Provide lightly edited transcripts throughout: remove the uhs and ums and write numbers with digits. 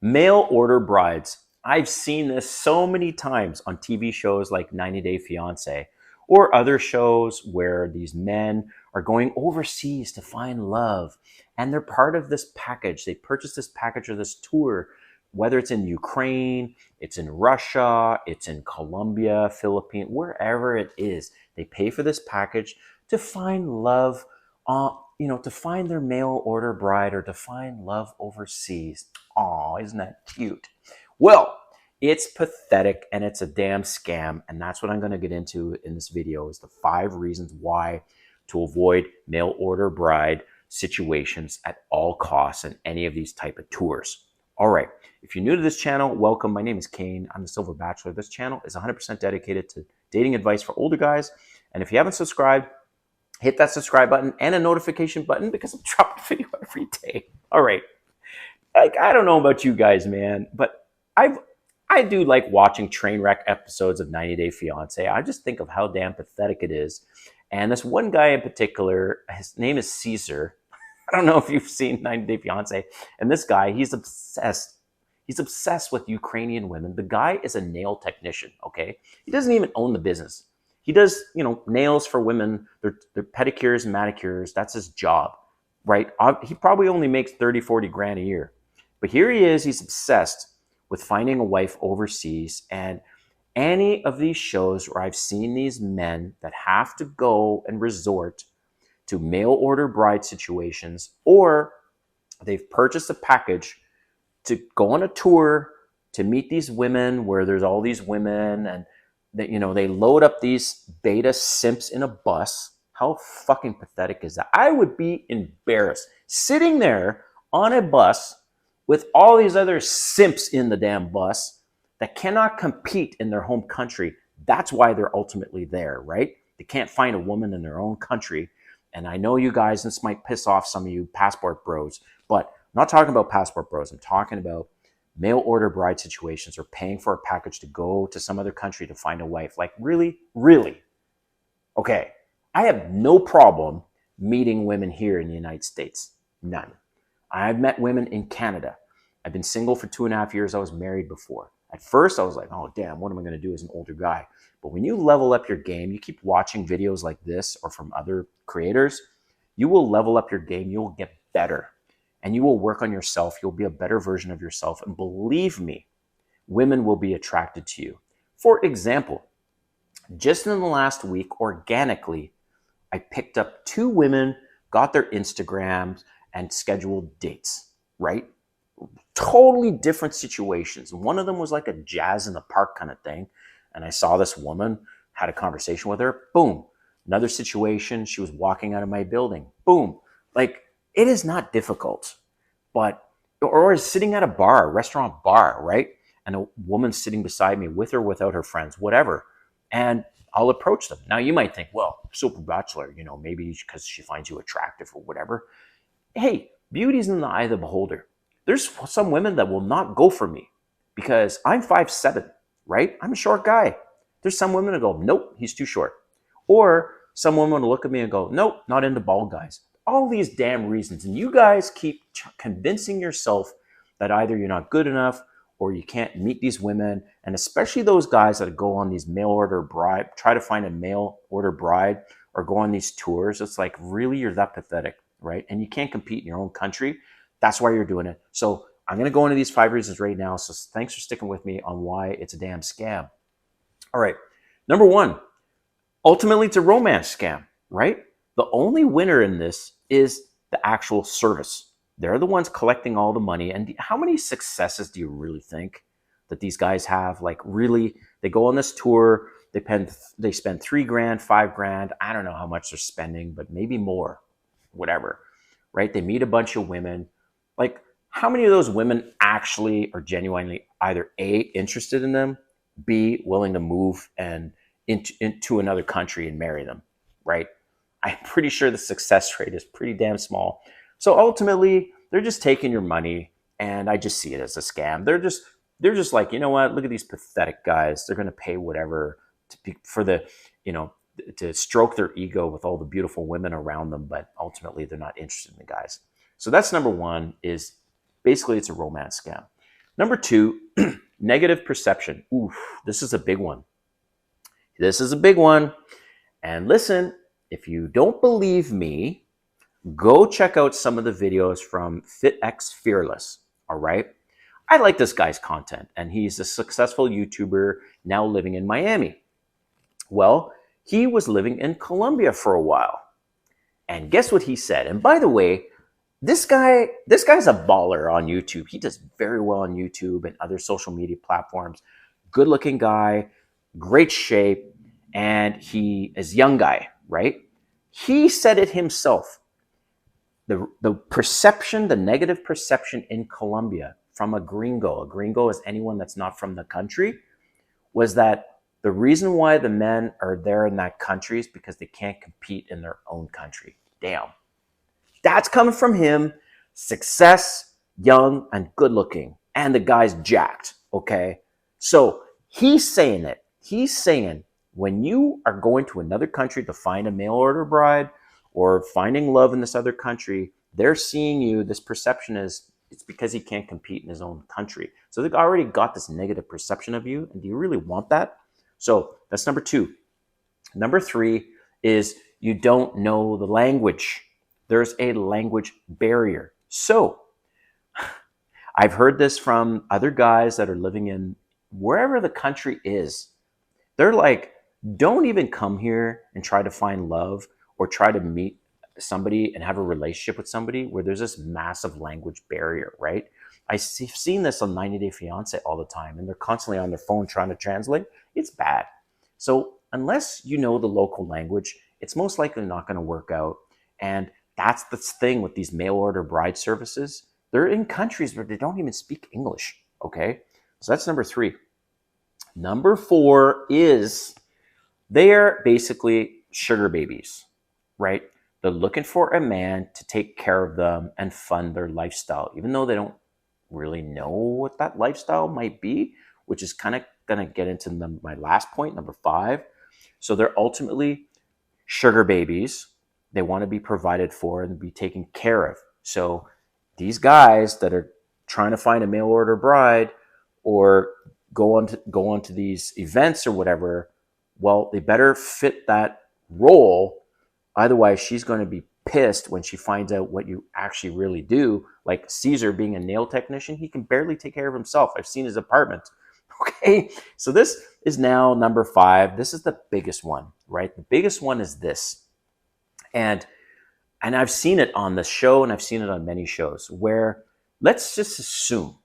Mail order brides. I've seen this so many times on TV shows like 90 Day Fiancé or other shows where these men are going overseas to find love and they're part of this package. They purchase this package or this tour, whether it's in Ukraine, it's in Russia, it's in Colombia, Philippines, wherever it is. They pay for this package to find love, to find their mail order bride or to find love overseas. Aw, isn't that cute? Well, it's pathetic and it's a damn scam. And that's what I'm going to get into in this video is the 5 reasons why to avoid mail order bride situations at all costs in any of these type of tours. All right. If you're new to this channel, welcome. My name is Kane. I'm the Silver Bachelor. This channel is 100% dedicated to dating advice for older guys. And if you haven't subscribed, hit that subscribe button and a notification button because I'm dropping a video every day. All right. I don't know about you guys, man, but I do like watching train wreck episodes of 90 Day Fiancé. I just think of how damn pathetic it is. And this one guy in particular, his name is Caesar. I don't know if you've seen 90 Day Fiancé. And this guy, he's obsessed. He's obsessed with Ukrainian women. The guy is a nail technician, okay? He doesn't even own the business. He does, nails for women, their pedicures and manicures. That's his job, right? He probably only makes 30, 40 grand a year. But here he is, he's obsessed with finding a wife overseas. And any of these shows where I've seen these men that have to go and resort to mail order bride situations, or they've purchased a package to go on a tour to meet these women where there's all these women and they load up these beta simps in a bus. How fucking pathetic is that? I would be embarrassed sitting there on a bus with all these other simps in the damn bus that cannot compete in their home country. That's why they're ultimately there, right? They can't find a woman in their own country. And I know you guys, this might piss off some of you passport bros, but I'm not talking about passport bros. I'm talking about mail order bride situations or paying for a package to go to some other country to find a wife. Like, really? Really? Okay. I have no problem meeting women here in the United States. None. I've met women in Canada. I've been single for 2.5 years. I was married before. At first, I was like, oh, damn, what am I going to do as an older guy? But when you level up your game, you keep watching videos like this or from other creators, you will level up your game. You will get better. And you will work on yourself. You'll be a better version of yourself. And believe me, women will be attracted to you. For example, just in the last week, organically, I picked up 2 women, got their Instagrams, and scheduled dates, right? Totally different situations. One of them was like a jazz in the park kind of thing. And I saw this woman, had a conversation with her, boom. Another situation, she was walking out of my building, boom. Like, it is not difficult, or sitting at a bar, restaurant bar, right? And a woman sitting beside me with or without her friends, whatever. And I'll approach them. Now you might think, well, Super Bachelor, maybe because she finds you attractive or whatever. Hey, beauty's in the eye of the beholder. There's some women that will not go for me because I'm 5'7", right? I'm a short guy. There's some women that go, nope, he's too short. Or some women will look at me and go, nope, not into bald guys. All these damn reasons. And you guys keep convincing yourself that either you're not good enough or you can't meet these women. And especially those guys that go on these mail order bride, try to find a mail order bride or go on these tours. It's like, really, you're that pathetic, right? And you can't compete in your own country. That's why you're doing it. So I'm going to go into these 5 reasons right now. So thanks for sticking with me on why it's a damn scam. All right. Number 1, ultimately it's a romance scam, right? The only winner in this is the actual service. They're the ones collecting all the money. And how many successes do you really think that these guys have? Like, really, they go on this tour, they spend 3 grand, 5 grand. I don't know how much they're spending, but maybe more, whatever, right? They meet a bunch of women. Like, how many of those women actually are genuinely either A, interested in them, B, willing to move and into another country and marry them, right? I'm pretty sure the success rate is pretty damn small. So ultimately, they're just taking your money, and I just see it as a scam. They're just like, you know what? Look at these pathetic guys. They're going to pay whatever to stroke their ego with all the beautiful women around them, but ultimately they're not interested in the guys. So that's number 1, is basically it's a romance scam. Number two, negative perception. Oof, this is a big one. This is a big one. And listen, if you don't believe me, go check out some of the videos from FitX Fearless. All right. I like this guy's content, and he's a successful YouTuber now living in Miami. Well, he was living in Colombia for a while. And guess what he said? And by the way, this guy's a baller on YouTube. He does very well on YouTube and other social media platforms. Good looking guy, great shape, and he is a young guy, right? He said it himself. The perception, the negative perception in Colombia from a gringo is anyone that's not from the country, was that the reason why the men are there in that country is because they can't compete in their own country. Damn. That's coming from him. Success, young, and good looking. And the guy's jacked, okay? So he's saying it. He's saying when you are going to another country to find a mail order bride or finding love in this other country, they're seeing you. This perception is it's because he can't compete in his own country. So they've already got this negative perception of you. And do you really want that? So that's number two. Number three is you don't know the language. There's a language barrier. So I've heard this from other guys that are living in wherever the country is. They're like, don't even come here and try to find love or try to meet somebody and have a relationship with somebody where there's this massive language barrier, right? I've seen this on 90 Day Fiancé all the time, and they're constantly on their phone trying to translate. It's bad. So unless you know the local language, it's most likely not going to work out. And that's the thing with these mail order bride services. They're in countries where they don't even speak English, okay? So that's number three. Number four is they're basically sugar babies, right? They're looking for a man to take care of them and fund their lifestyle, even though they don't really know what that lifestyle might be, which is kind of going to get into my last point, number five. So they're ultimately sugar babies. They want to be provided for and be taken care of. So these guys that are trying to find a mail order bride or go on to these events or whatever, well, they better fit that role. Otherwise, she's going to be pissed when she finds out what you actually really do. Like Caesar being a nail technician, he can barely take care of himself. I've seen his apartment. Okay, so this is now number five. This is the biggest one, right? The biggest one is this. And I've seen it on the show, and I've seen it on many shows, where let's just assume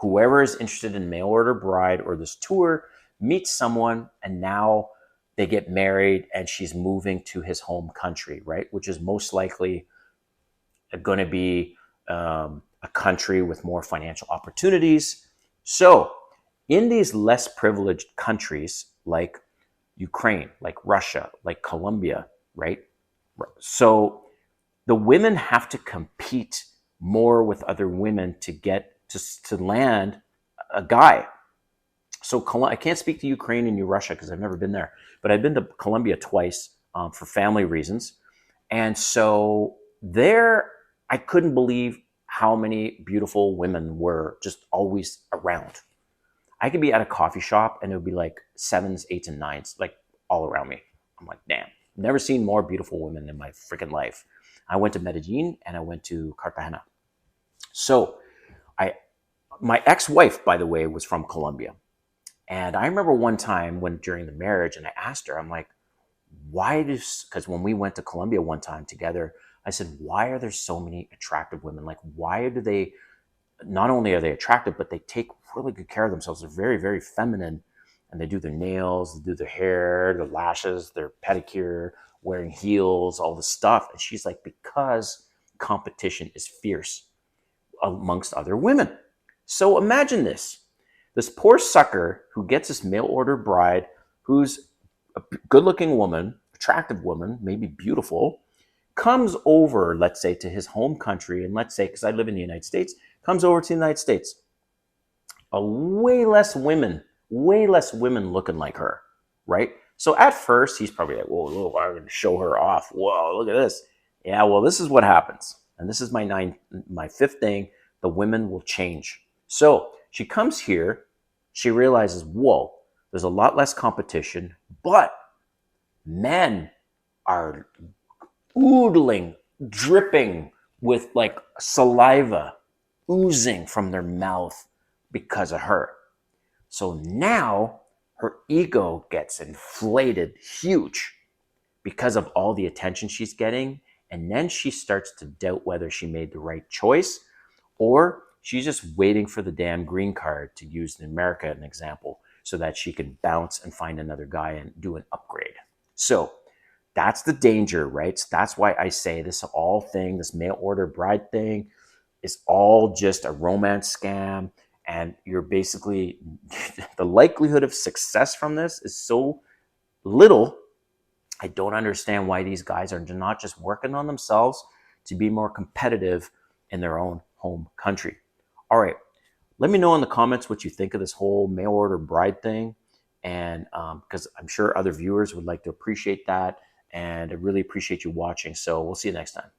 whoever is interested in mail order bride or this tour meets someone, and now they get married and she's moving to his home country, right? Which is most likely going to be a country with more financial opportunities. So in these less privileged countries like Ukraine, like Russia, like Colombia, right? So the women have to compete more with other women to get to land a guy. So I can't speak to Ukraine and Russia because I've never been there, but I've been to Colombia twice for family reasons. And so there, I couldn't believe how many beautiful women were just always around. I could be at a coffee shop and it would be like 7s, 8s, and 9s, like all around me. I'm like, damn, never seen more beautiful women in my freaking life. I went to Medellin and I went to Cartagena. So my ex-wife, by the way, was from Colombia. And I remember one time during the marriage, and I asked her, I'm like, because when we went to Colombia one time together, I said, why are there so many attractive women? Like, why do they, not only are they attractive, but they take really good care of themselves. They're very, very feminine, and they do their nails, they do their hair, their lashes, their pedicure, wearing heels, all this stuff. And she's like, because competition is fierce amongst other women. So imagine this poor sucker who gets this mail order bride who's a good looking woman, attractive woman, maybe beautiful, comes over, let's say, to his home country. And let's say, because I live in the United States, comes over to the United States. Way less women looking like her, right? So at first, he's probably like, whoa, I'm going to show her off. Whoa, look at this. Yeah, well, this is what happens. And this is my fifth thing. The women will change. So She comes here, she realizes, whoa, there's a lot less competition, but men are oodling, dripping with like saliva oozing from their mouth because of her. So now her ego gets inflated huge because of all the attention she's getting. And then she starts to doubt whether she made the right choice, or she's just waiting for the damn green card, to use in America an example, so that she can bounce and find another guy and do an upgrade. So that's the danger, right? So that's why I say this all thing, this mail order bride thing, is all just a romance scam. And you're basically, the likelihood of success from this is so little. I don't understand why these guys are not just working on themselves to be more competitive in their own home country. All right, let me know in the comments what you think of this whole mail order bride thing. And because I'm sure other viewers would like to appreciate that. And I really appreciate you watching. So we'll see you next time.